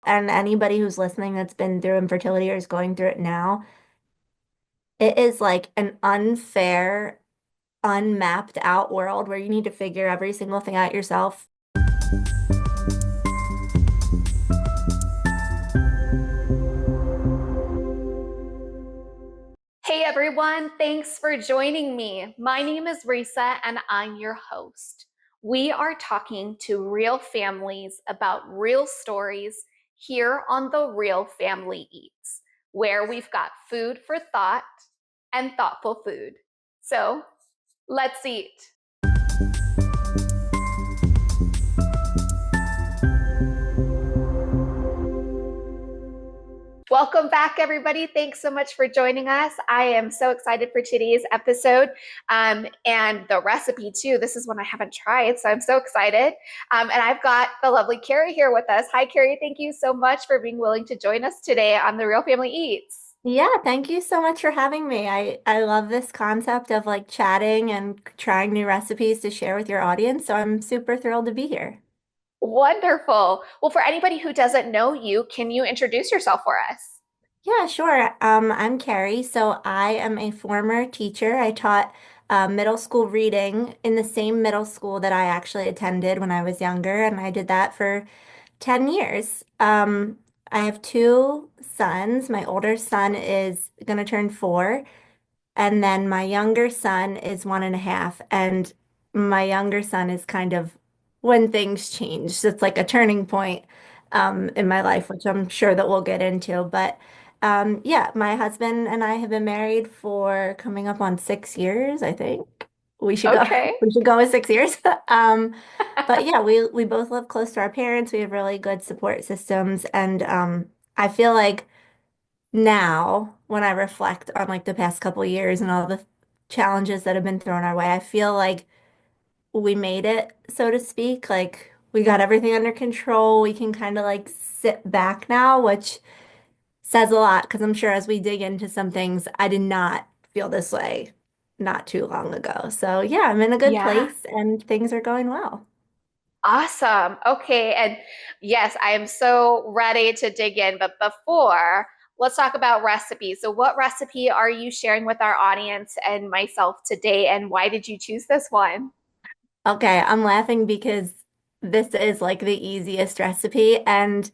and anybody who's listening that's been through infertility or is going through it now, it is like an unfair, unmapped out world where you need to figure every single thing out yourself. Hey everyone, thanks for joining me. My name is Reesa and I'm your host. We are talking to real families about real stories here on The Real Family Eats, where we've got food for thought and thoughtful food. So let's eat. Welcome back, everybody. Thanks so much for joining us. I am so excited for today's episode and the recipe, too. This is one I haven't tried, so I'm so excited. And I've got the lovely Kerry here with us. Hi, Kerry. Thank you so much for being willing to join us today on The Real Family Eats. Yeah, thank you so much for having me. I love this concept of like chatting and trying new recipes to share with your audience, so I'm super thrilled to be here. Wonderful. Well, for anybody who doesn't know you, can you introduce yourself for us? Yeah, sure. I'm Carrie. So I am a former teacher. I taught middle school reading in the same middle school that I actually attended when I was younger, and I did that for 10 years. I have two sons. My older son is going to turn 4, and then my younger son is 1.5. And my younger son is kind of when things change. So it's like a turning point in my life, which I'm sure that we'll get into. But yeah, my husband and I have been married for coming up on 6 years, I think. We should go, Okay. we should go with 6 years. But yeah, we both live close to our parents. We have really good support systems. And I feel like now when I reflect on like the past couple years and all the challenges that have been thrown our way, I feel like we made it, so to speak. Like we got everything under control. We can kind of like sit back now, which says a lot because I'm sure as we dig into some things, I did not feel this way not too long ago. So yeah, I'm in a good Yeah. place and things are going well. Awesome. Okay. And yes, I am so ready to dig in. But before, let's talk about recipes. So, what recipe are you sharing with our audience and myself today? And why did you choose this one? Okay, I'm laughing because this is like the easiest recipe and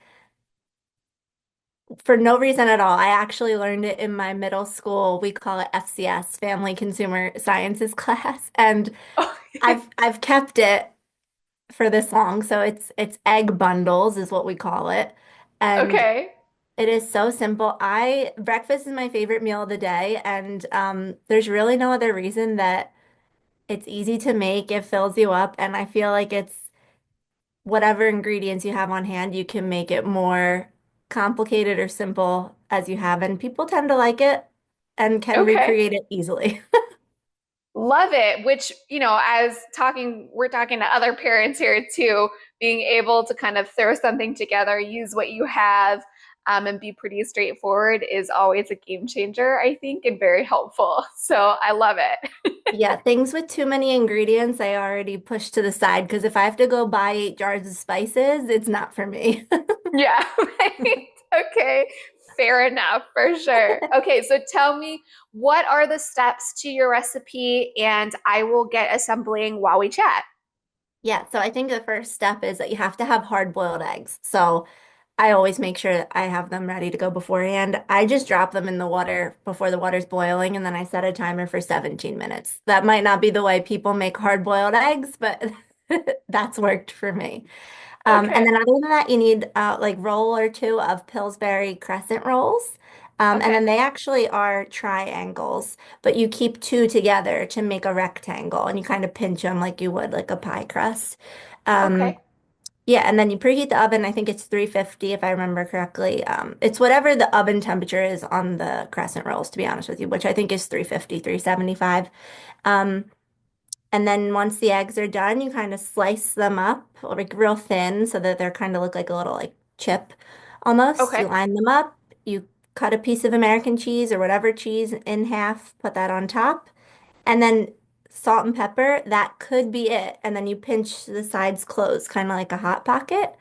for no reason at all. I actually learned it in my middle school. We call it FCS, Family Consumer Sciences class, and Okay. I've kept it for this long. So it's egg bundles is what we call it. And Okay. it is so simple. I breakfast is my favorite meal of the day, and there's really no other reason that it's easy to make. It fills you up, and I feel like it's whatever ingredients you have on hand, you can make it more complicated or simple as you have. And people tend to like it and can Okay. recreate it easily. Love it. Which, we're talking to other parents here too, being able to kind of throw something together, use what you have, and be pretty straightforward is always a game changer, I think, and very helpful. So I love it. Yeah, things with too many ingredients, I already push to the side because if I have to go buy 8 jars of spices, it's not for me. Yeah, right. Okay, fair enough, for sure. Okay, so tell me, what are the steps to your recipe, and I will get assembling while we chat. Yeah, so I think the first step is that you have to have hard-boiled eggs. So I always make sure that I have them ready to go beforehand. I just drop them in the water before the water's boiling, and then I set a timer for 17 minutes. That might not be the way people make hard-boiled eggs, but that's worked for me. And Okay, then other than that, you need like roll or two of Pillsbury crescent rolls. And okay, then they actually are triangles, but you keep two together to make a rectangle, and you kind of pinch them like you would like a pie crust. Um, okay, yeah, and then you preheat the oven. I think it's 350 if I remember correctly. It's whatever the oven temperature is on the crescent rolls, to be honest with you, which I think is 350, 375. Um, and then once the eggs are done, you kind of slice them up like real thin so that they're kind of look like a little like chip almost. You okay, line them up, you cut a piece of American cheese or whatever cheese in half, put that on top, and then salt and pepper. That could be it. And then you pinch the sides closed, kind of like a hot pocket.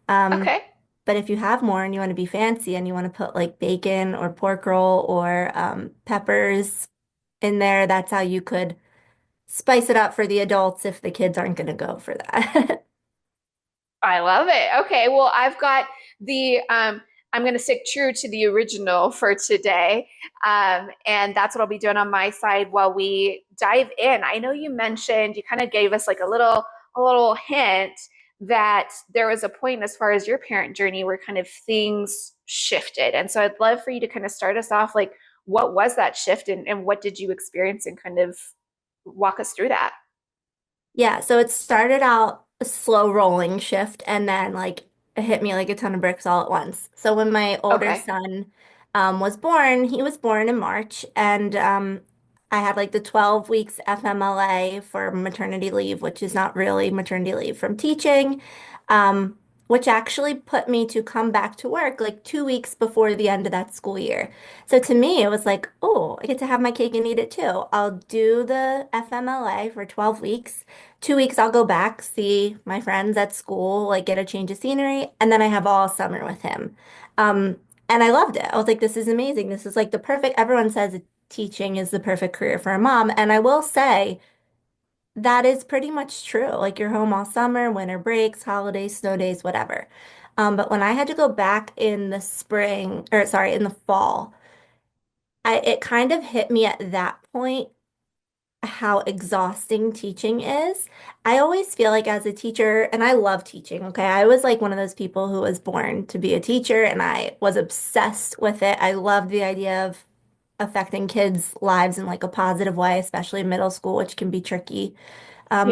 Um, okay. But if you have more and you want to be fancy and you want to put like bacon or pork roll or peppers in there, that's how you could spice it up for the adults if the kids aren't going to go for that. I love it. Okay, well, I've got I'm going to stick true to the original for today. And that's what I'll be doing on my side while we dive in. I know you mentioned, you kind of gave us like a little hint that there was a point as far as your parent journey where kind of things shifted. And so I'd love for you to kind of start us off like, what was that shift and what did you experience and kind of walk us through that? Yeah, so it started out a slow rolling shift and then like it hit me like a ton of bricks all at once. So when my older Okay. son was born, he was born in March and I had like the 12 weeks FMLA for maternity leave, which is not really maternity leave from teaching, um, which actually put me to come back to work like 2 weeks before the end of that school year. So to me, it was like, oh, I get to have my cake and eat it too. I'll do the FMLA for 12 weeks. 2 weeks I'll go back, see my friends at school, like get a change of scenery, and then I have all summer with him. Um, and I loved it. I was like, this is amazing. This is like the perfect, everyone says teaching is the perfect career for a mom. And I will say that is pretty much true. Like you're home all summer, winter breaks, holidays, snow days, whatever. But when I had to go back in the spring, or sorry, in the fall, it kind of hit me at that point how exhausting teaching is. I always feel like as a teacher, and I love teaching, okay? I was like one of those people who was born to be a teacher and I was obsessed with it. I loved the idea of affecting kids' lives in like a positive way, especially in middle school, which can be tricky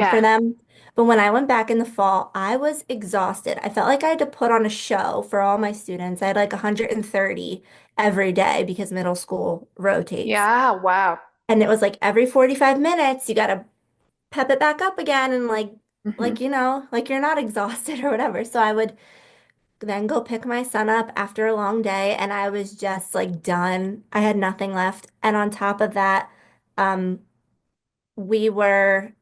for Yeah. them. But when I went back in the fall, I was exhausted. I felt like I had to put on a show for all my students. I had like 130 every day because middle school rotates. Yeah. Wow. And it was like every 45 minutes, you got to pep it back up again and Hmm. like you're not exhausted or whatever. So I would then go pick my son up after a long day and I was just like done. I had nothing left. And on top of that, um, we were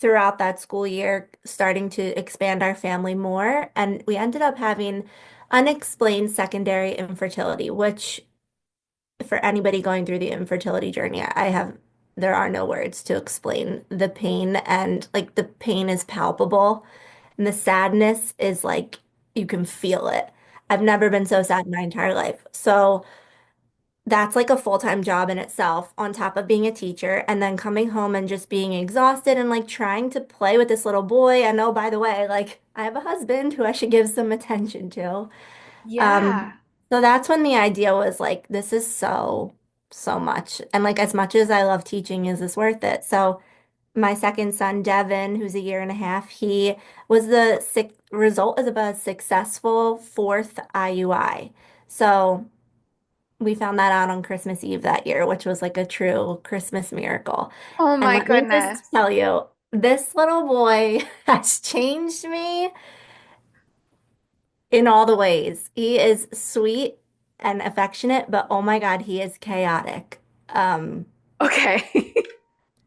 throughout that school year starting to expand our family more and we ended up having unexplained secondary infertility, which for anybody going through the infertility journey, there are no words to explain the pain and like the pain is palpable and the sadness is like you can feel it. I've never been so sad in my entire life. So that's like a full-time job in itself on top of being a teacher and then coming home and just being exhausted and like trying to play with this little boy. I know, by the way, like I have a husband who I should give some attention to. Yeah. Um, so that's when the idea was like, this is so much. And like, as much as I love teaching, is this worth it? So my second son, Devin, who's a year and a half, he was the result of a successful fourth IUI. So we found that out on Christmas Eve that year, which was like a true Christmas miracle. Oh And my let me goodness. just tell you, this little boy has changed me in all the ways. He is sweet and affectionate, but oh my God, he is chaotic. Um, Okay.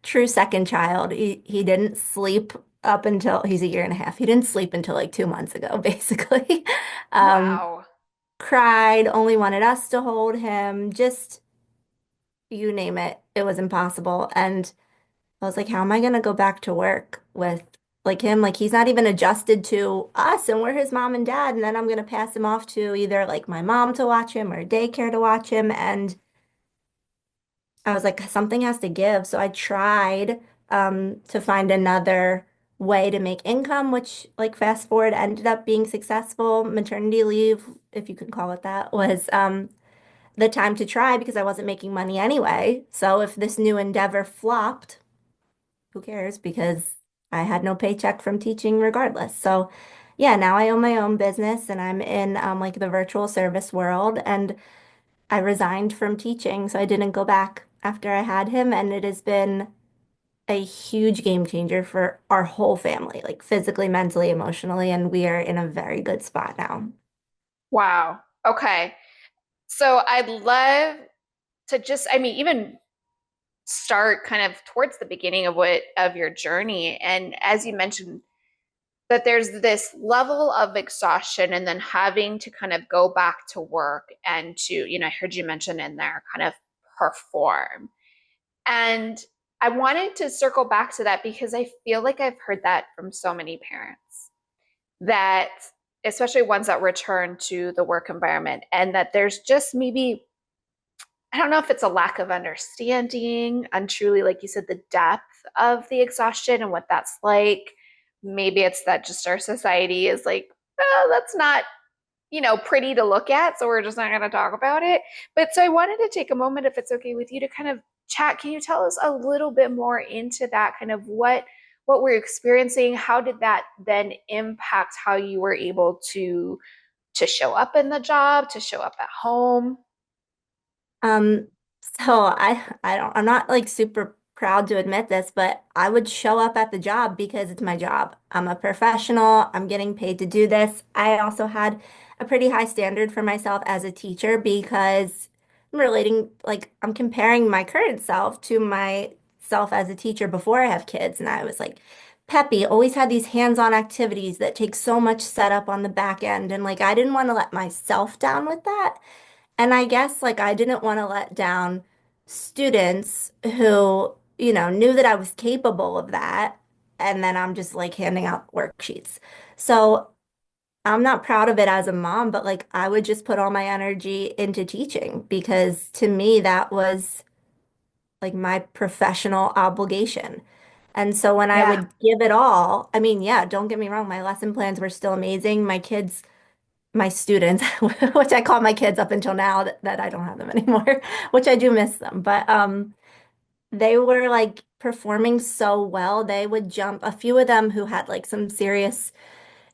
True second child. He didn't sleep up until he's a year and a half. He didn't sleep until like 2 months ago, basically. Um, Wow. Cried, only wanted us to hold him, just you name it. It was impossible. And I was like, how am I gonna go back to work with like him? Like he's not even adjusted to us and we're his mom and dad. And then I'm gonna pass him off to either like my mom to watch him or daycare to watch him. And I was like, something has to give. So I tried to find another way to make income, which like fast forward ended up being successful. Maternity leave, if you can call it that, was the time to try because I wasn't making money anyway. So if this new endeavor flopped, who cares? Because I had no paycheck from teaching regardless. So yeah, now I own my own business and I'm in like the virtual service world and I resigned from teaching, so I didn't go back after I had him and it has been a huge game changer for our whole family, like physically, mentally, emotionally, and we are in a very good spot now. Wow. Okay. So I'd love to just, I mean, even start kind of towards the beginning of what of your journey. And as you mentioned, that there's this level of exhaustion and then having to kind of go back to work and to, I heard you mention in there kind of perform. And I wanted to circle back to that because I feel like I've heard that from so many parents that, especially ones that return to the work environment, and that there's just maybe, I don't know if it's a lack of understanding and truly, like you said, the depth of the exhaustion and what that's like. Maybe it's that just our society is like, oh, that's not, pretty to look at. So we're just not going to talk about it. But so I wanted to take a moment, if it's okay with you, to kind of chat. Can you tell us a little bit more into that kind of what we're experiencing? How did that then impact how you were able to show up in the job, to show up at home? Um, I'm not like super proud to admit this, but I would show up at the job because it's my job. I'm a professional. I'm getting paid to do this. I also had a pretty high standard for myself as a teacher because I'm comparing my current self to myself as a teacher before I have kids. And I was like, peppy, always had these hands-on activities that take so much setup on the back end. And like, I didn't want to let myself down with that. And I guess like I didn't want to let down students who, knew that I was capable of that. And then I'm just like handing out worksheets. So I'm not proud of it as a mom, but like I would just put all my energy into teaching because to me that was like my professional obligation. And so when I Yeah. would give it all, I mean, yeah, don't get me wrong, my lesson plans were still amazing. My students, which I call my kids up until now that I don't have them anymore, which I do miss them. But they were like performing so well. They would jump. A few of them who had like some serious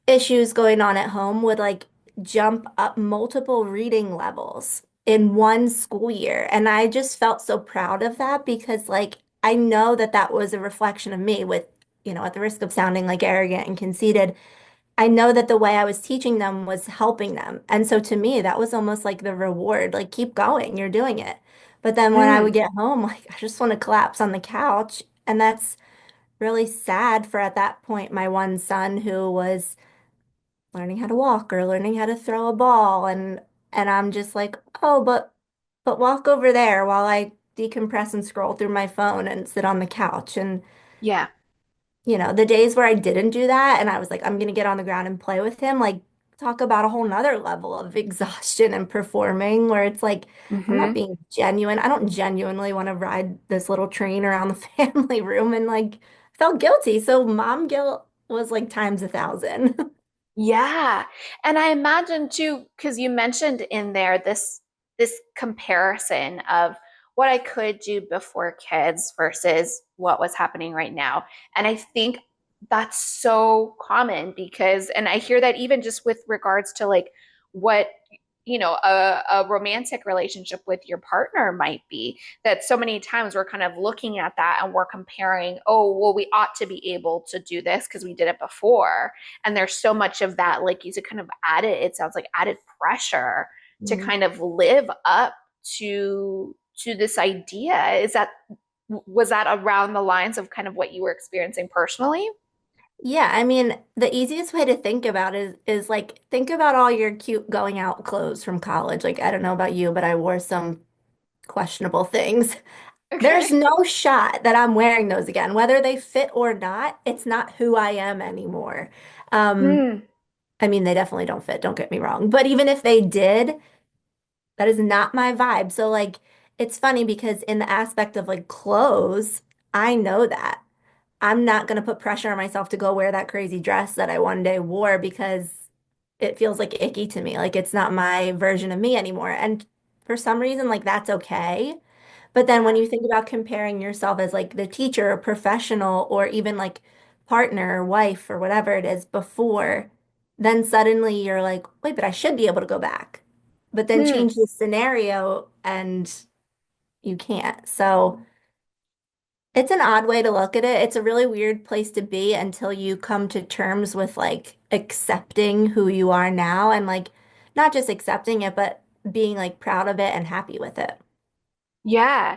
issues going on at home would like jump up multiple reading levels in one school year. And I just felt so proud of that because like I know that that was a reflection of me with, at the risk of sounding like arrogant and conceited. I know that the way I was teaching them was helping them. And so to me, that was almost like the reward, like keep going, you're doing it. But then when I would Mm, get home, like I just want to collapse on the couch. And that's really sad for at that point, my one son who was learning how to walk or learning how to throw a ball. And I'm just like, oh, but walk over there while I decompress and scroll through my phone and sit on the couch. And yeah. the days where I didn't do that and I was like, I'm gonna get on the ground and play with him, like talk about a whole nother level of exhaustion and performing where it's like, I'm not Hmm. being genuine. I don't genuinely want to ride this little train around the family room and like felt guilty. So mom guilt was like times 1,000. Yeah. And I imagine too, because you mentioned in there this comparison of what I could do before kids versus what was happening right now. And I think that's so common because, and I hear that even just with regards to like what, a romantic relationship with your partner might be, that so many times we're kind of looking at that and we're comparing, oh, well, we ought to be able to do this because we did it before. And there's so much of that, like you said, kind of added, it sounds like added pressure to Mhm. kind of live up to this idea. Was that around the lines of kind of what you were experiencing personally? Yeah, I mean, the easiest way to think about it is like think about all your cute going out clothes from college. Like I don't know about you, but I wore some questionable things. There's Okay. no shot that I'm wearing those again. Whether they fit or not, it's not who I am anymore. Um, Mm, I mean, they definitely don't fit, don't get me wrong. But even if they did, that is not my vibe. So like it's funny because in the aspect of like clothes, I know that. I'm not going to put pressure on myself to go wear that crazy dress that I one day wore because it feels like icky to me. Like it's not my version of me anymore. And for some reason, like that's okay. But then when yeah. you think about comparing yourself as like the teacher or professional or even like partner or wife or whatever it is before, then suddenly you're like, wait, but I should be able to go back. But then Hmm. change the scenario and you can't. So it's an odd way to look at it. It's a really weird place to be until you come to terms with like accepting who you are now and like not just accepting it, but being like proud of it and happy with it. Yeah.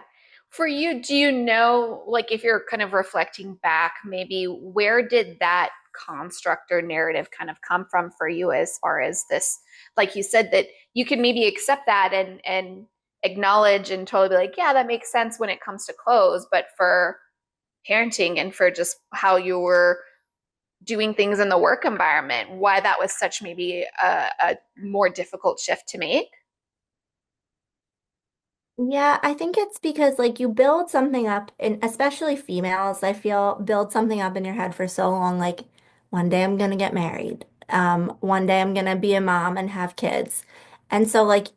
For you, do you know, like, if you're kind of reflecting back, maybe where did that construct or narrative kind of come from for you as far as this, like you said, that you can maybe accept that and acknowledge and totally be like, yeah, that makes sense when it comes to clothes, but for parenting and for just how you were doing things in the work environment, why that was such maybe a more difficult shift to make. Yeah, I think it's because like you build something up, and especially females, I feel build something up in your head for so long, like one day I'm gonna get married. One day I'm gonna be a mom and have kids. And so like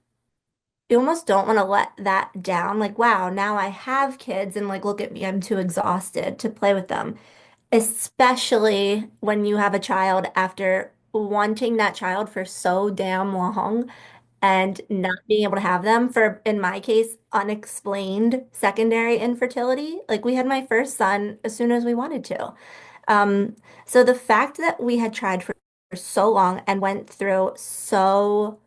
you almost don't want to let that down. Like, wow, now I have kids and like look at me, I'm too exhausted to play with them. Especially when you have a child after wanting that child for so damn long and not being able to have them for, in my case, unexplained secondary infertility. Like we had my first son as soon as we wanted to. Um, so the fact that we had tried for so long and went through so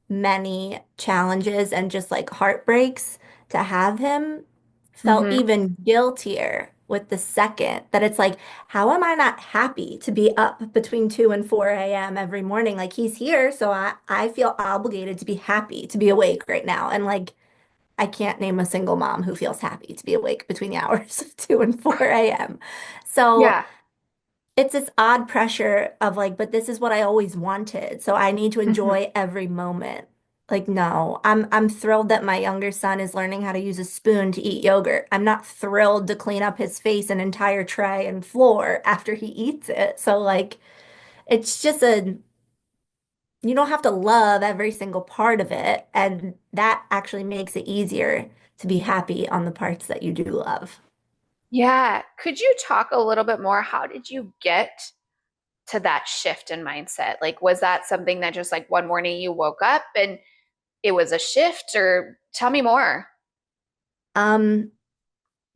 many challenges and just like heartbreaks to have him felt Mm-hmm. even guiltier with the second that it's like, how am I not happy to be up between 2 and 4 a.m. every morning? Like he's here, so I feel obligated to be happy to be awake right now. And like I can't name a single mom who feels happy to be awake between the hours of 2 and 4 a.m. So Yeah. it's this odd pressure of like, but this is what I always wanted. So I need to Mm-hmm. enjoy every moment. Like, no, I'm thrilled that my younger son is learning how to use a spoon to eat yogurt. I'm not thrilled to clean up his face and entire tray and floor after he eats it. So like, it's just you don't have to love every single part of it. And that actually makes it easier to be happy on the parts that you do love. Yeah. Could you talk a little bit more? How did you get to that shift in mindset? Like, was that something that just like one morning you woke up and it was a shift, or tell me more? Um,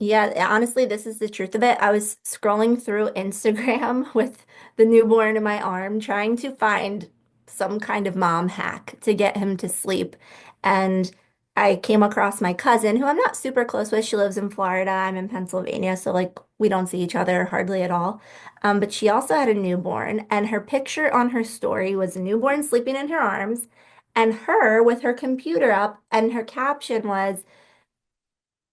Yeah, honestly, this is the truth of it. I was scrolling through Instagram with the newborn in my arm, trying to find some kind of mom hack to get him to sleep. And I came across my cousin, who I'm not super close with. She lives in Florida. I'm in Pennsylvania, so like we don't see each other hardly at all. But she also had a newborn, and her picture on her story was a newborn sleeping in her arms, and her with her computer up, and her caption was,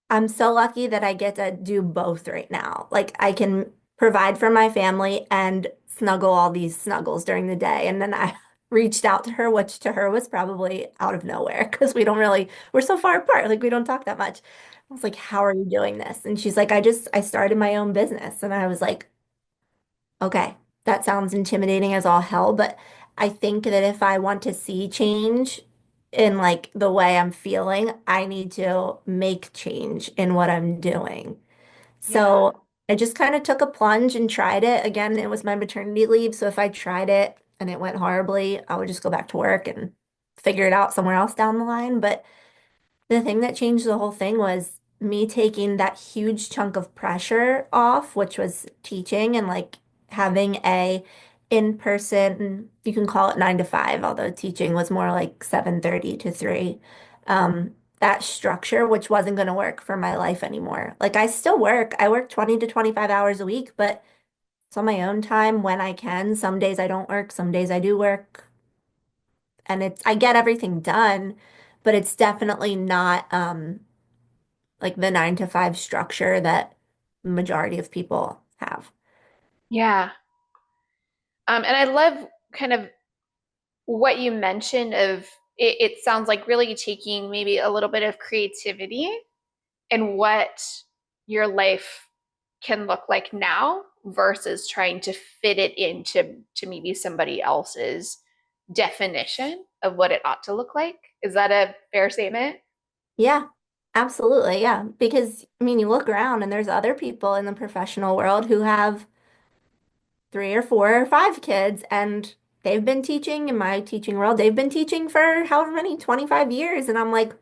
I'm so lucky that I get to do both right now. Like I can provide for my family and snuggle all these snuggles during the day. And then I reached out to her, which to her was probably out of nowhere because we're so far apart. Like we don't talk that much. I was like, how are you doing this? And she's like, I started my own business. And I was like, okay, that sounds intimidating as all hell, but I think that if I want to see change in like the way I'm feeling, I need to make change in what I'm doing. Yeah. So I just kind of took a plunge and tried it. Again, it was my maternity leave, so if I tried it and it went horribly, I would just go back to work and figure it out somewhere else down the line. But the thing that changed the whole thing was me taking that huge chunk of pressure off, which was teaching and like having a in-person, you can call it 9 to 5, although teaching was more like 7:30 to 3. That structure, which wasn't going to work for my life anymore. Like I still work. I work 20 to 25 hours a week, but it's on my own time when I can. Some days I don't work, some days I do work, and I get everything done, but it's definitely not like the 9 to 5 structure that majority of people have. Yeah. And I love kind of what you mentioned of it sounds like really taking maybe a little bit of creativity and what your life can look like now versus trying to fit it into maybe somebody else's definition of what it ought to look like. Is that a fair statement? Yeah, absolutely. Yeah. Because, I mean, you look around and there's other people in the professional world who have 3 or 4 or 5 kids, and they've been teaching in my teaching world. They've been teaching for however many, 25 years. And I'm like,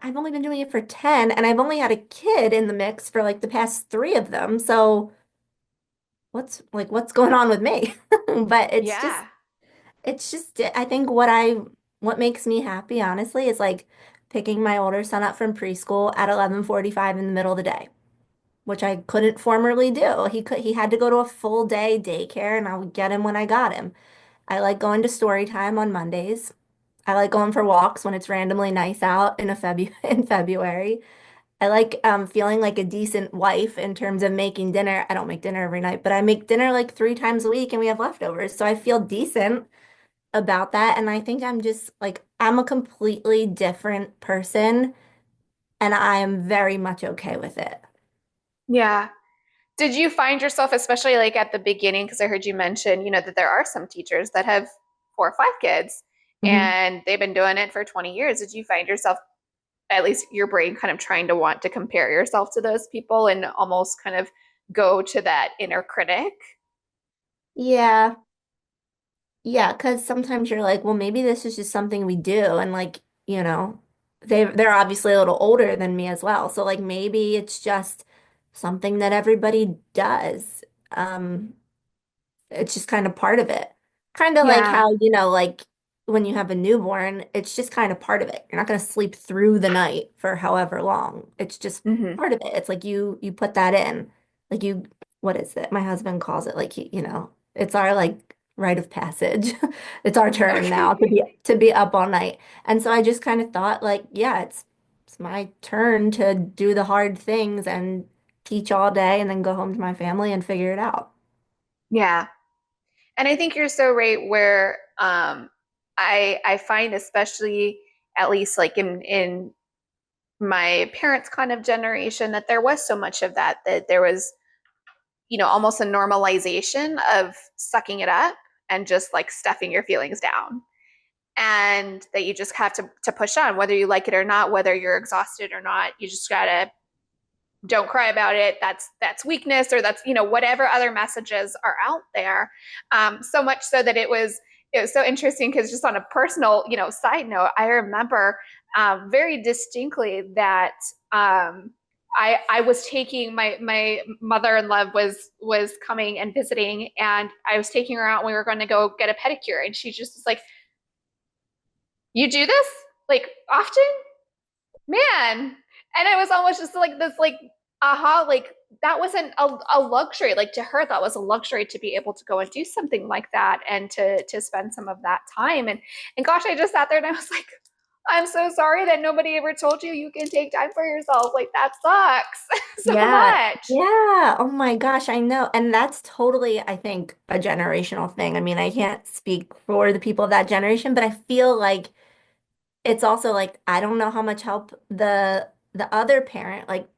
I've only been doing it for 10, and I've only had a kid in the mix for like the past 3 of them. So what's going on with me? But Yeah. it's just I think what makes me happy, honestly, is like picking my older son up from preschool at 11:45 in the middle of the day. which I couldn't formerly do. He had to go to a full day daycare and I would get him when I got him. I like going to story time on Mondays. I like going for walks when it's randomly nice out in in February. I like feeling like a decent wife in terms of making dinner. I don't make dinner every night, but I make dinner like 3 times a week and we have leftovers. So I feel decent about that. And I think I'm just like, I'm a completely different person and I am very much okay with it. Yeah. Did you find yourself, especially like at the beginning, because I heard you mention, that there are some teachers that have 4 or 5 kids Mhm. and they've been doing it for 20 years. Did you find yourself, at least your brain, kind of trying to want to compare yourself to those people and almost kind of go to that inner critic? Yeah. Yeah, because sometimes you're like, well, maybe this is just something we do. And like, they're obviously a little older than me as well. So like maybe it's just something that everybody does. Um, it's just kind of part of it. Kind of like Yeah. how, like when you have a newborn, it's just kind of part of it. You're not going to sleep through the night for however long. It's just Hmm. part of it. It's like you put that in. Like what is it? My husband calls it like it's our like rite of passage. It's our turn now Okay. to be up all night. And so I just kind of thought like, yeah, it's my turn to do the hard things and teach all day and then go home to my family and figure it out. Yeah. And I think you're so right where I find, especially at least like in my parents' kind of generation, that there was so much of that there was, almost a normalization of sucking it up and just like stuffing your feelings down. And that you just have to push on, whether you like it or not, whether you're exhausted or not. You just gotta, don't cry about it. That's weakness, or that's, whatever other messages are out there. So much so that it was so interesting because, just on a personal, side note, I remember very distinctly that I was taking my mother-in-law was coming and visiting, and I was taking her out and we were going to go get a pedicure, and she just was like, "You do this like often?" Man. And it was almost just like this, like, aha, like that wasn't a luxury. Like, to her, that was a luxury to be able to go and do something like that and to spend some of that time. And gosh, I just sat there and I was like, I'm so sorry that nobody ever told you you can take time for yourself. Like, that sucks so Yeah. much. Yeah. Oh my gosh, I know. And that's totally, I think, a generational thing. I mean, I can't speak for the people of that generation, but I feel like it's also like I don't know how much help the other parent, like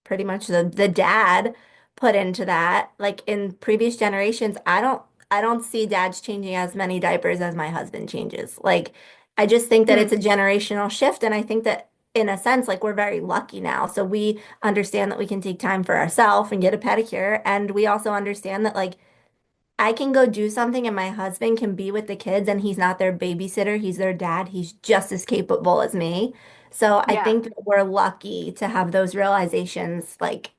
pretty much the dad put into that. Like in previous generations, I don't see dads changing as many diapers as my husband changes. Like I just think that it's Hmm. a generational shift and I think that in a sense like we're very lucky now. So we understand that we can take time for ourselves and get a pedicure and we also understand that like I can go do something and my husband can be with the kids and he's not their babysitter, he's their dad. He's just as capable as me. So I Yeah. think that we're lucky to have those realizations like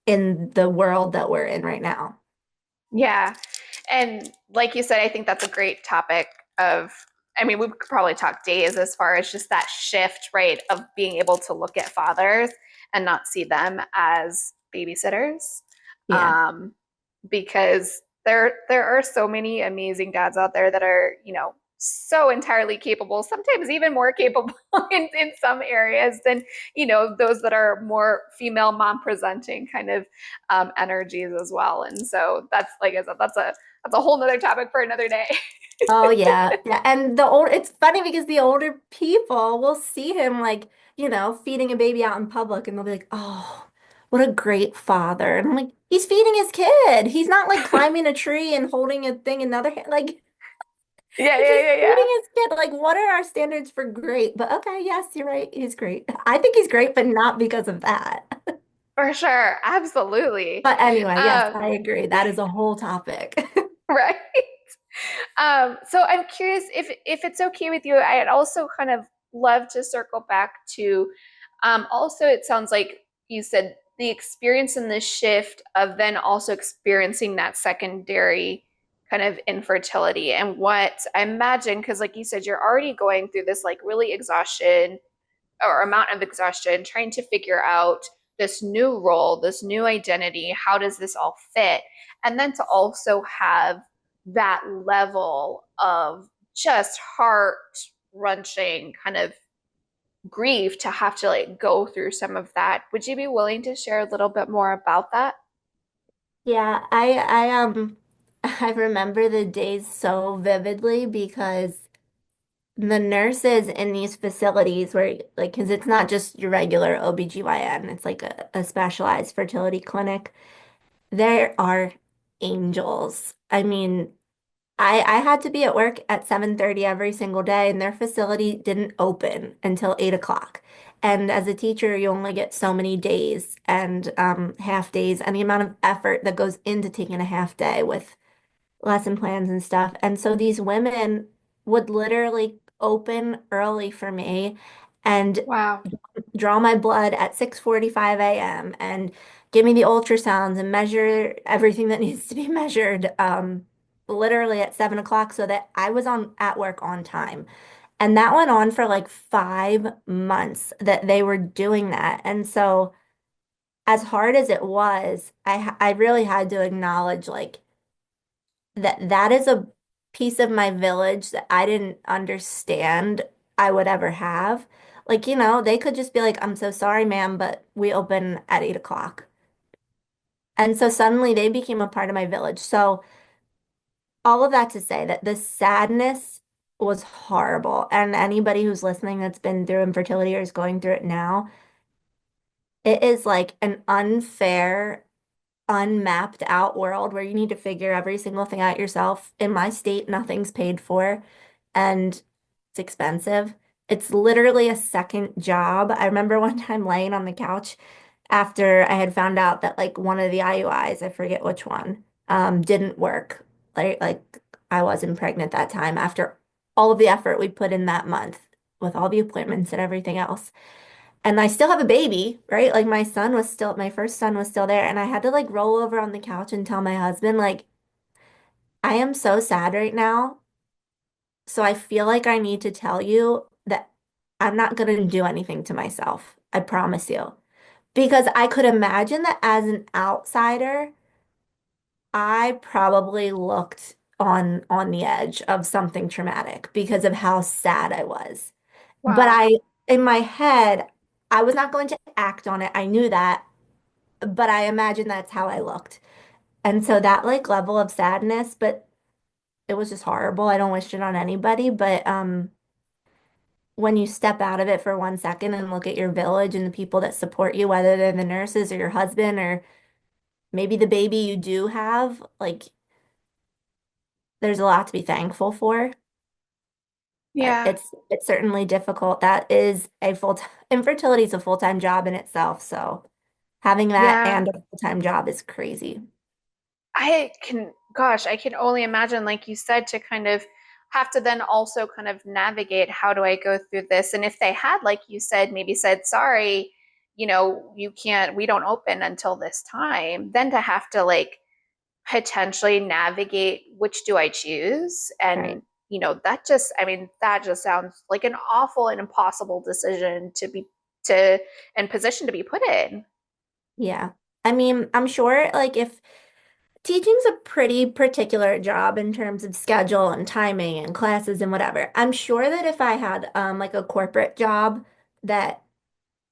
in the world that we're in right now. Yeah. And like you said, I think that's a great topic of, I mean, we could probably talk days as far as just that shift, right, of being able to look at fathers and not see them as babysitters. Yeah. Um, because there are so many amazing dads out there that are, so entirely capable, sometimes even more capable in some areas than, those that are more female mom presenting kind of energies as well. And so that's, like I said, that's a whole nother topic for another day. Oh yeah. Yeah. And it's funny because the older people will see him like, feeding a baby out in public and they'll be like, "Oh, what a great father." And I'm like, "He's feeding his kid. He's not like climbing a tree and holding a thing in another hand. Like Yeah, he's yeah, just yeah, feeding yeah. his kid. Like, what are our standards for great? But okay, yes, you're right. He's great. I think he's great, but not because of that. For sure. Absolutely. But anyway, yes, Um, I agree. That is a whole topic. right. So I'm curious if it's okay with you. I'd also kind of love to circle back to, also, it sounds like you said the experience in the shift of then also experiencing that secondary kind of infertility, and what I imagine, because like you said, you're already going through this like really exhaustion or amount of exhaustion trying to figure out this new role, this new identity, how does this all fit? And then to also have that level of just heart wrenching kind of grief to have to like go through some of that. Would you be willing to share a little bit more about that? Yeah, I remember the days so vividly because the nurses in these facilities where like because it's not just your regular OBGYN, it's like a specialized fertility clinic. There are angels. I mean, I had to be at work at 7:30 every single day, and their facility didn't open until 8 o'clock. And as a teacher, you only get so many days and half days, and the amount of effort that goes into taking a half day with lesson plans and stuff. And so these women would literally open early for me and Wow. draw my blood at 6:45 a.m. and give me the ultrasounds and measure everything that needs to be measured literally at 7 o'clock so that I was on at work on time. And that went on for like 5 months that they were doing that. And so as hard as it was, I really had to acknowledge like that is a piece of my village that I didn't understand I would ever have. Like, they could just be like, I'm so sorry, ma'am, but we open at 8 o'clock. And so suddenly they became a part of my village. So all of that to say that the sadness was horrible. And anybody who's listening that's been through infertility or is going through it now, it is like an unfair unmapped out world where you need to figure every single thing out yourself. In my state, nothing's paid for and it's expensive. It's literally a second job. I remember one time laying on the couch after I had found out that like one of the IUIs, I forget which one, didn't work. Like I wasn't pregnant that time after all of the effort we put in that month with all the appointments and everything else. And I still have a baby, right? Like my first son was still there. And I had to like roll over on the couch and tell my husband, like, I am so sad right now. So I feel like I need to tell you that I'm not going to do anything to myself. I promise you. Because I could imagine that as an outsider, I probably looked on the edge of something traumatic because of how sad I was. But Wow. in my head, I was not going to act on it. I knew that. But I imagine that's how I looked. And so that like level of sadness, but it was just horrible. I don't wish it on anybody, but when you step out of it for 1 second and look at your village and the people that support you, whether they're the nurses or your husband or maybe the baby you do have, like there's a lot to be thankful for. Yeah. It's certainly difficult. That is a full-time infertility is a full-time job in itself, so having that Yeah. and a full-time job is crazy. I can only imagine, like you said, to kind of have to then also kind of navigate how do I go through this? And if they had, like you said, maybe said, sorry, you can't, we don't open until this time, then to have to like potentially navigate which do I choose? Right. And, that just sounds like an awful and impossible decision to, and position to be put in. Yeah. I mean, I'm sure like if teaching's a pretty particular job in terms of schedule and timing and classes and whatever. I'm sure that if I had like a corporate job that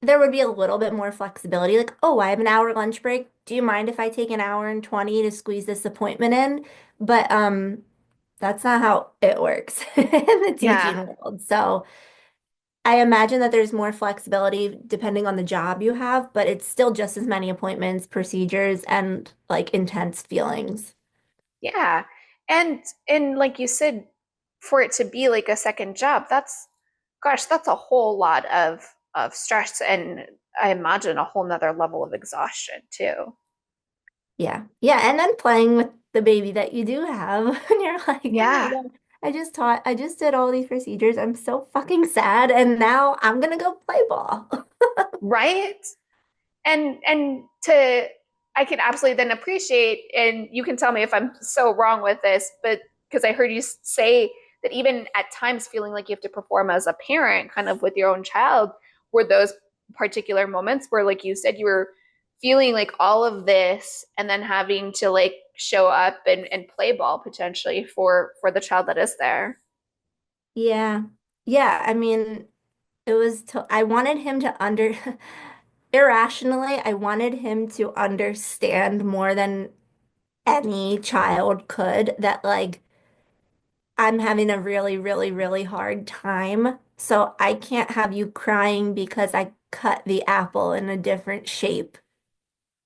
there would be a little bit more flexibility. Like, oh, I have an hour lunch break. Do you mind if I take an hour and 20 to squeeze this appointment in? But that's not how it works in the teaching Yeah. world. So I imagine that there's more flexibility depending on the job you have, but it's still just as many appointments, procedures, and like intense feelings. Yeah. And like you said, for it to be like a second job, that's a whole lot of stress and I imagine a whole nother level of exhaustion too. Yeah. Yeah. And then playing with the baby that you do have. And you're like, oh my Yeah. God, I just did all these procedures. I'm so fucking sad. And now I'm gonna go play ball. Right? And to I can absolutely then appreciate, and you can tell me if I'm so wrong with this, but because I heard you say that even at times feeling like you have to perform as a parent kind of with your own child, were those particular moments where, like you said, you were feeling like all of this and then having to like show up and play ball potentially for the child that is there? Yeah. Yeah, I mean, I wanted him to irrationally, I wanted him to understand more than any child could that like I'm having a really, really, really hard time. So I can't have you crying because I cut the apple in a different shape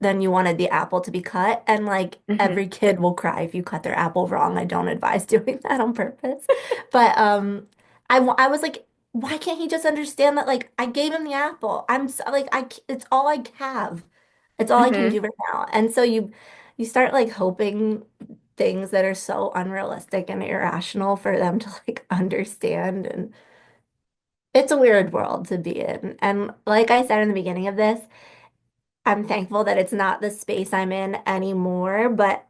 than you wanted the apple to be cut. And like Hmm. every kid will cry if you cut their apple wrong. I don't advise doing that on purpose. But I was like, why can't he just understand that like I gave him the apple. I'm so, like it's all I have. It's all I can Hmm. do right now. And so you start like hoping things that are so unrealistic and irrational for them to like understand, and it's a weird world to be in. And like I said in the beginning of this, I'm thankful that it's not the space I'm in anymore, but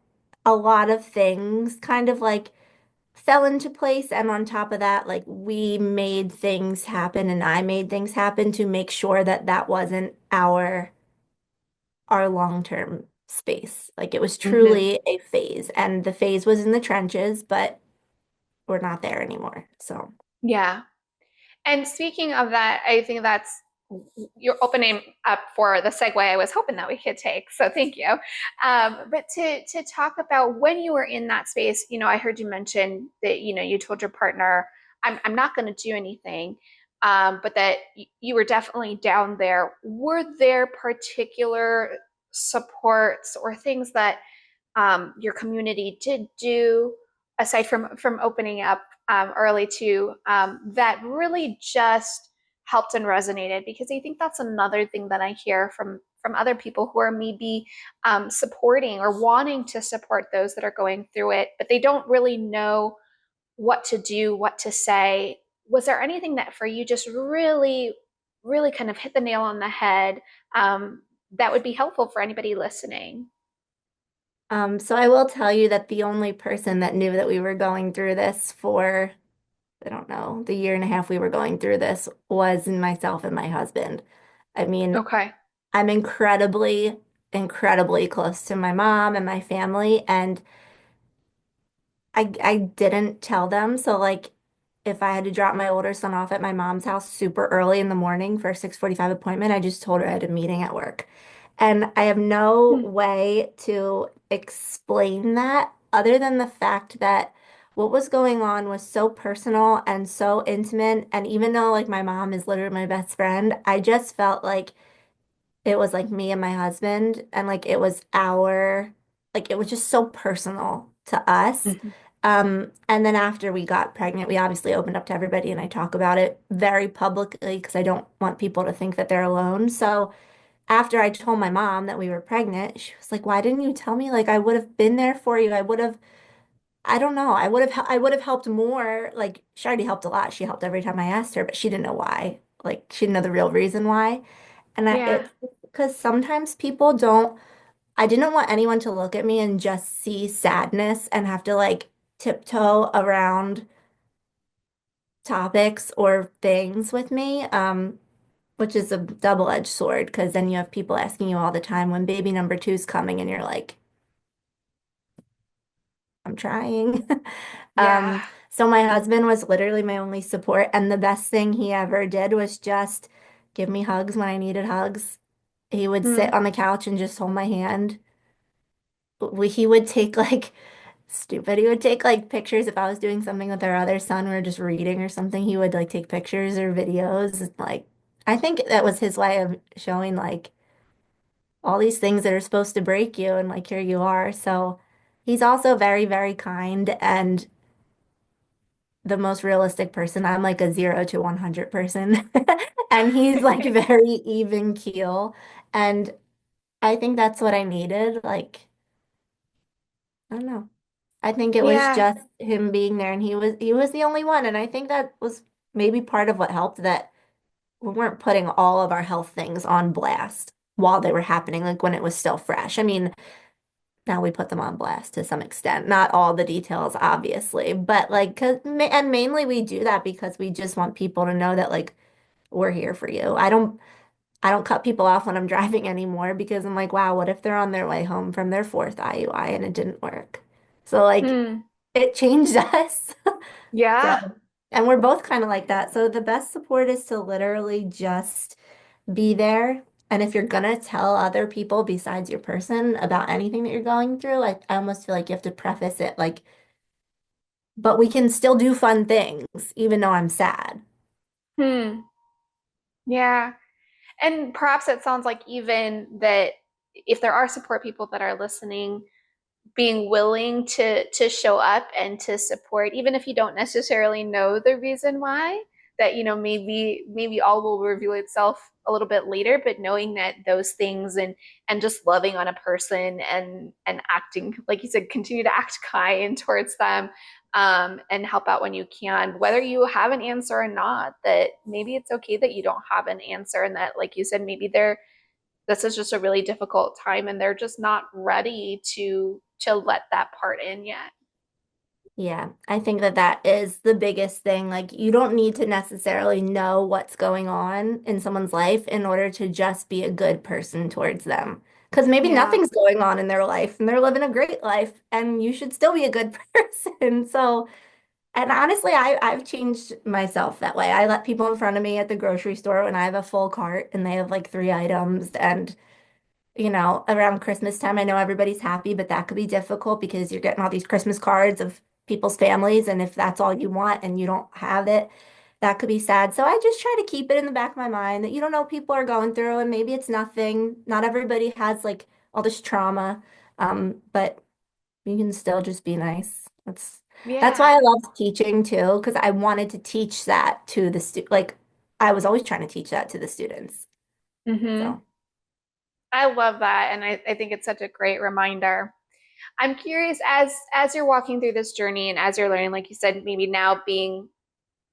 a lot of things kind of like fell into place. And on top of that, like we made things happen and I made things happen to make sure that that wasn't our long-term space. Like it was Hmm. truly a phase, and the phase was in the trenches, but we're not there anymore. So, Yeah. And speaking of that, I think that's you're opening up for the segue I was hoping that we could take. So thank you. But to talk about when you were in that space, I heard you mention that you told your partner, "I'm not going to do anything," but that you were definitely down there. Were there particular supports or things that your community did do aside from opening up early to that really just helped and resonated? Because I think that's another thing that I hear from other people who are maybe supporting or wanting to support those that are going through it, but they don't really know what to do, what to say. Was there anything that for you just really, really kind of hit the nail on the head that would be helpful for anybody listening? so I will tell you that the only person that knew that we were going through this for, I don't know, the year and a half we were going through this was myself and my husband. I mean, Okay. I'm incredibly, incredibly close to my mom and my family, and I didn't tell them. So like if I had to drop my older son off at my mom's house super early in the morning for a 6:45 appointment, I just told her I had a meeting at work. And I have no Hmm. way to explain that other than the fact that what was going on was so personal and so intimate. And even though like my mom is literally my best friend, I just felt like it was like me and my husband, and like it was like it was just so personal to us. Hmm. And then after we got pregnant, we obviously opened up to everybody, and I talk about it very publicly because I don't want people to think that they're alone. So after I told my mom that we were pregnant, she was like, "Why didn't you tell me? Like I would have been there for you. I would have, I don't know, I would have helped more. Like she already helped a lot. She helped every time I asked her, but she didn't know why. Like she didn't know the real reason why." And Yeah. it's because sometimes people don't, I didn't want anyone to look at me and just see sadness and have to like tiptoe around topics or things with me, which is a double-edged sword because then you have people asking you all the time when baby number two's coming and you're like, I'm trying. Yeah. So my husband was literally my only support, and the best thing he ever did was just give me hugs when I needed hugs. He would sit Mm. on the couch and just hold my hand. He would take like stupid. He would take like pictures if I was doing something with our other son, we were just reading or something. He would like take pictures or videos. Like I think that was his way of showing like all these things that are supposed to break you, and like here you are. So he's also very, very kind and the most realistic person. I'm like a 0 to 100 person. And he's like very even keel. And I think that's what I needed. Like, I don't know. I think it was Yeah. just him being there, and he was the only one. And I think that was maybe part of what helped, that we weren't putting all of our health things on blast while they were happening, like when it was still fresh. I mean, now we put them on blast to some extent, not all the details, obviously, but like, and mainly we do that because we just want people to know that like we're here for you. I don't. I don't cut people off when I'm driving anymore because I'm like, wow, what if they're on their way home from their fourth IUI and it didn't work? So like Hmm. it changed us. So, Yeah. and we're both kind of like that. So the best support is to literally just be there. And if you're gonna tell other people besides your person about anything that you're going through, I almost feel like you have to preface it like, but we can still do fun things, even though I'm sad. Hmm. Yeah. And perhaps it sounds like even that if there are support people that are listening, being willing to show up and to support, even if you don't necessarily know the reason why, that maybe all will reveal itself a little bit later, but knowing that those things and just loving on a person and acting, like you said, continue to act kind towards them, and help out when you can, whether you have an answer or not, that maybe it's okay that you don't have an answer, and that, like you said, maybe this is just a really difficult time and they're just not ready to let that part in yet. Yeah, I think that that is the biggest thing. Like, you don't need to necessarily know what's going on in someone's life in order to just be a good person towards them. Because maybe Yeah. nothing's going on in their life and they're living a great life, and you should still be a good person. So, and honestly, I've changed myself that way. I let people in front of me at the grocery store when I have a full cart and they have like three items, and around Christmas time, I know everybody's happy, but that could be difficult because you're getting all these Christmas cards of people's families. And if that's all you want and you don't have it, that could be sad. So I just try to keep it in the back of my mind that you don't know what people are going through, and maybe it's nothing. Not everybody has like all this trauma, but you can still just be nice. That's why Yeah. I love teaching too, because I wanted to teach that to the like I was always trying to teach that to the students. Hmm. So. I love that. And I think it's such a great reminder. I'm curious, as you're walking through this journey and as you're learning, like you said, maybe now being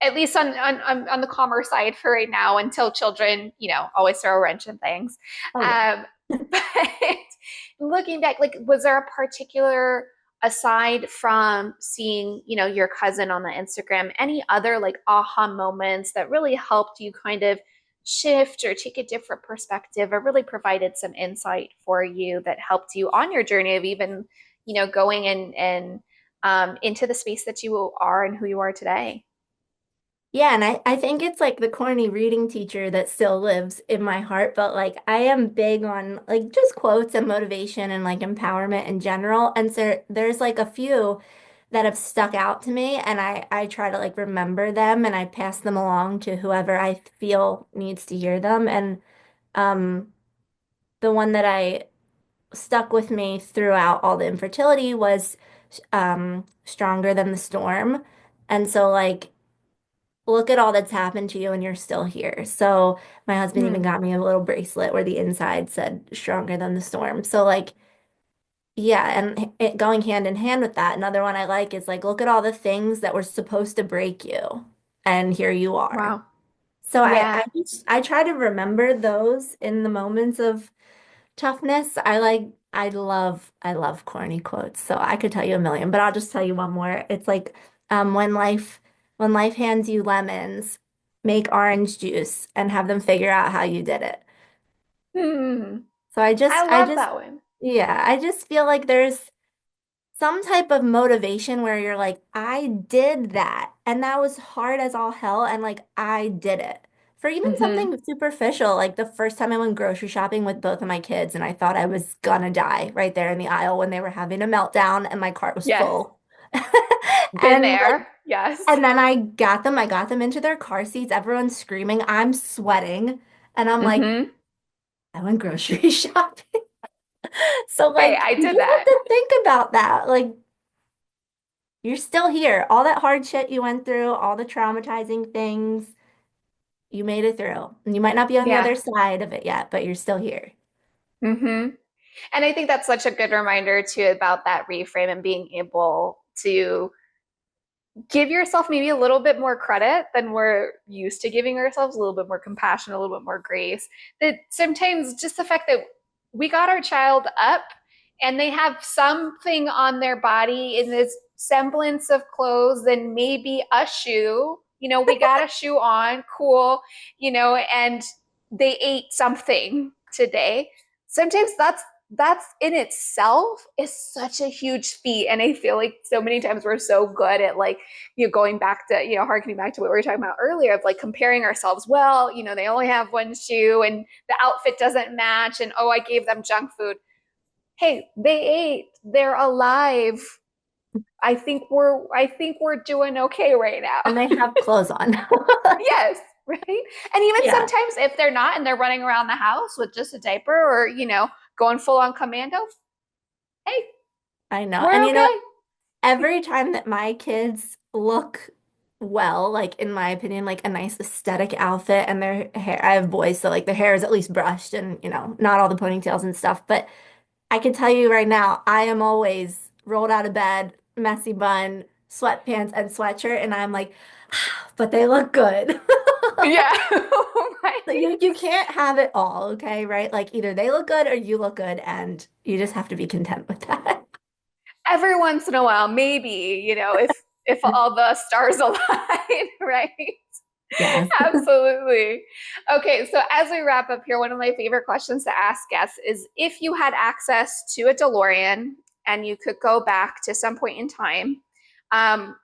at least on the calmer side for right now, until children, always throw a wrench in things. Oh yeah. Um, but looking back, like, was there a particular, aside from seeing, your cousin on the Instagram, any other like aha moments that really helped you kind of shift or take a different perspective, or really provided some insight for you that helped you on your journey of even, going into the space that you are and who you are today? Yeah, and I think it's like the corny reading teacher that still lives in my heart, but like I am big on like just quotes and motivation and like empowerment in general. And so there's like a few that have stuck out to me, and I try to like remember them and I pass them along to whoever I feel needs to hear them. And um the one that I stuck with me throughout all the infertility was stronger than the storm. And so like look at all that's happened to you and you're still here. So my husband even Hmm. got me a little bracelet where the inside said stronger than the storm. So like, yeah, and it going hand in hand with that. Another one I like is like, look at all the things that were supposed to break you, and here you are. Wow. So I Yeah. just I try to remember those in the moments of toughness. I love corny quotes. So I could tell you a million, but I'll just tell you one more. It's like when life hands you lemons, make orange juice and have them figure out how you did it. Hmm. So I I just I love just that one. yeah, I just feel like there's some type of motivation where you're like, I did that. And that was hard as all hell. And like, I did it. For even Hmm. something superficial, like the first time I went grocery shopping with both of my kids, and I thought I was gonna die right there in the aisle when they were having a meltdown and my cart was Yes. full. Been And like, there. Yes. and then I got them into their car seats, everyone's screaming, I'm sweating. And I'm like, Hmm. I went grocery shopping. So Hey, like, I you did just have that. to think about that. Like, you're still here. All that hard shit you went through, all the traumatizing things, you made it through. And you might not be on the Yeah. other side of it yet, but you're still here. Hmm. And I think that's such a good reminder too about that reframe and being able to give yourself maybe a little bit more credit than we're used to giving ourselves, a little bit more compassion, a little bit more grace. That sometimes just the fact that we got our child up and they have something on their body in this semblance of clothes and maybe a shoe, we got a shoe on, cool, and they ate something today. Sometimes that's in itself is such a huge feat. And I feel like so many times we're so good at like, going back to, harkening back to what we were talking about earlier of like comparing ourselves. Well, they only have one shoe and the outfit doesn't match. And oh, I gave them junk food. Hey, they ate, they're alive. I think we're doing okay right now. And they have clothes on. Yes, right. And even Yeah, sometimes if they're not and they're running around the house with just a diaper or, going full on commando, hey, I know. we're And okay. every time that my kids look well, like in my opinion, like a nice aesthetic outfit and their hair, I have boys, so like their hair is at least brushed and, not all the ponytails and stuff. But I can tell you right now, I am always rolled out of bed, messy bun, sweatpants, and sweatshirt, and I'm like, but they look good. Yeah. So Right. you can't have it all, okay, right? Like either they look good or you look good, and you just have to be content with that. Every once in a while, maybe, if all the stars align, right? Yes. Absolutely. Okay, so as we wrap up here, one of my favorite questions to ask guests is if you had access to a DeLorean and you could go back to some point in time,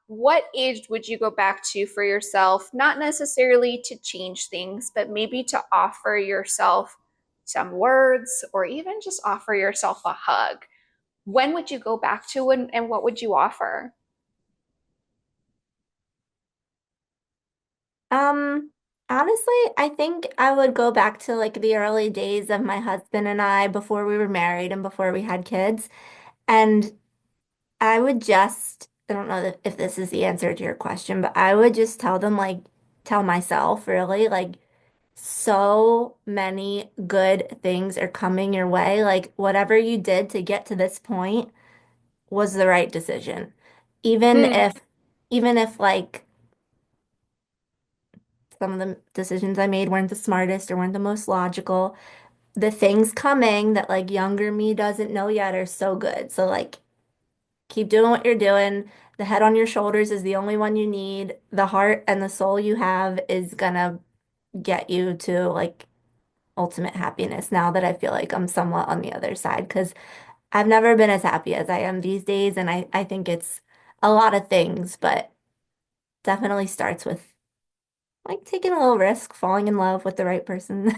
what age would you go back to for yourself? Not necessarily to change things, but maybe to offer yourself some words or even just offer yourself a hug. When would you go back to and what would you offer? Um, Honestly, I think I would go back to like the early days of my husband and I before we were married and before we had kids. And I would just, I don't know if this is the answer to your question, but I would just tell them, like, tell myself really, like, so many good things are coming your way. Like, whatever you did to get to this point was the right decision. Even Mm, if, even if like some of the decisions I made weren't the smartest or weren't the most logical, the things coming that like younger me doesn't know yet are so good. So like keep doing what you're doing. The head on your shoulders is the only one you need. The heart and the soul you have is gonna get you to like ultimate happiness now that I feel like I'm somewhat on the other side because I've never been as happy as I am these days. And I think it's a lot of things, but definitely starts with like taking a little risk, falling in love with the right person.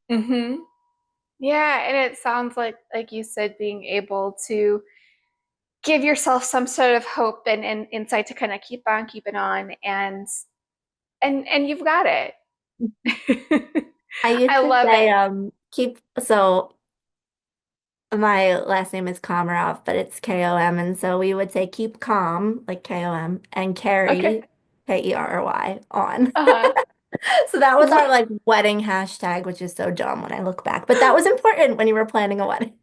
hmm. Yeah, and it sounds like you said, being able to give yourself some sort of hope and insight to kind of keep on keeping on and you've got it. I used I to love say, it. keep, so my last name is Komarov, but it's K-O-M. And so we would say keep calm, like K-O-M, and Okay. carry, K-E-R-R-Y, on. Uh-huh. So that was our like wedding hashtag, which is so dumb when I look back. But that was important when you were planning a wedding.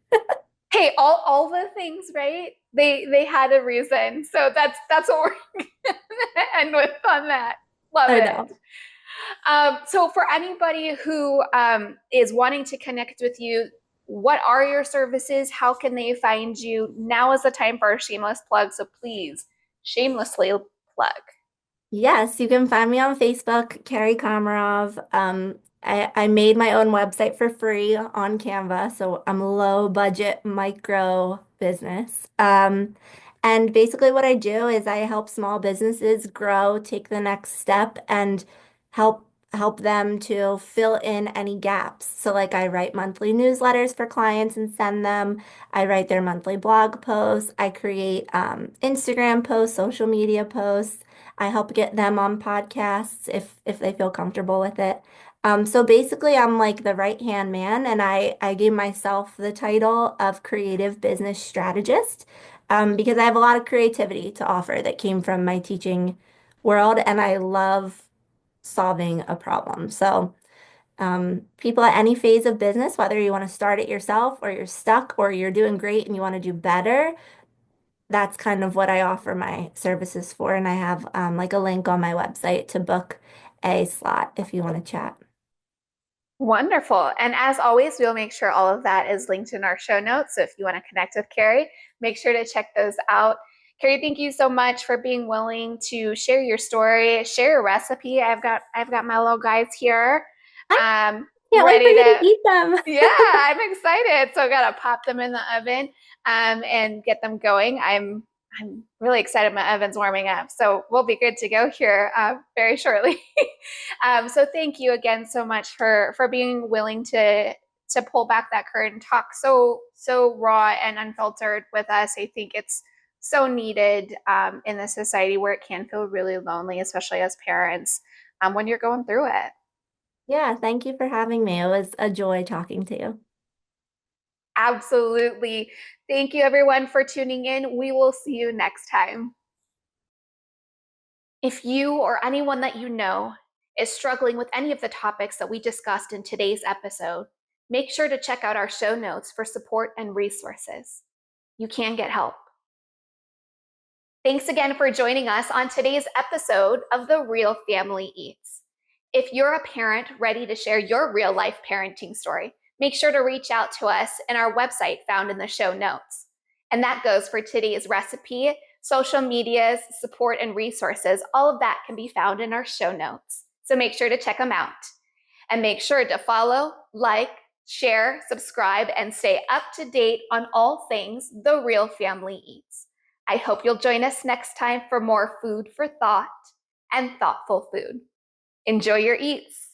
Hey, all the things, right? They had a reason. So that's what we're gonna end with on that. Love I it. know. So for anybody who is wanting to connect with you, what are your services? How can they find you? Now is the time for a shameless plug. So please shamelessly plug. Yes, you can find me on Facebook, Kerry Komarov. I made my own website for free on Canva, so I'm a low budget micro business. And basically what I do is I help small businesses grow, take the next step, and help them to fill in any gaps. So like I write monthly newsletters for clients and send them. I write their monthly blog posts. I create Instagram posts, social media posts. I help get them on podcasts if they feel comfortable with it. So basically, I'm like the right hand man, and I gave myself the title of creative business strategist because I have a lot of creativity to offer that came from my teaching world, and I love solving a problem. So people at any phase of business, whether you want to start it yourself or you're stuck or you're doing great and you want to do better, that's kind of what I offer my services for. And I have like a link on my website to book a slot if you want to chat. Wonderful. And as always, we'll make sure all of that is linked in our show notes. So if you want to connect with Kerry, make sure to check those out. Kerry, thank you so much for being willing to share your story, share your recipe. I've got my little guys here. I can't wait for ready you to to, eat them. yeah, I'm excited. So I gotta pop them in the oven and get them going. I'm really excited. My oven's warming up, so we'll be good to go here very shortly. So thank you again so much for being willing to pull back that curtain and talk so raw and unfiltered with us. I think it's so needed in the society where it can feel really lonely, especially as parents when you're going through it. Yeah, thank you for having me. It was a joy talking to you. Absolutely. Thank you, everyone, for tuning in. We will see you next time. If you or anyone that you know is struggling with any of the topics that we discussed in today's episode, make sure to check out our show notes for support and resources. You can get help. Thanks again for joining us on today's episode of The Real Family Eats. If you're a parent ready to share your real life parenting story, make sure to reach out to us in our website found in the show notes. And that goes for today's recipe, social medias, support, and resources. All of that can be found in our show notes. So make sure to check them out. And make sure to follow, like, share, subscribe, and stay up to date on all things The Real Family Eats. I hope you'll join us next time for more food for thought and thoughtful food. Enjoy your eats.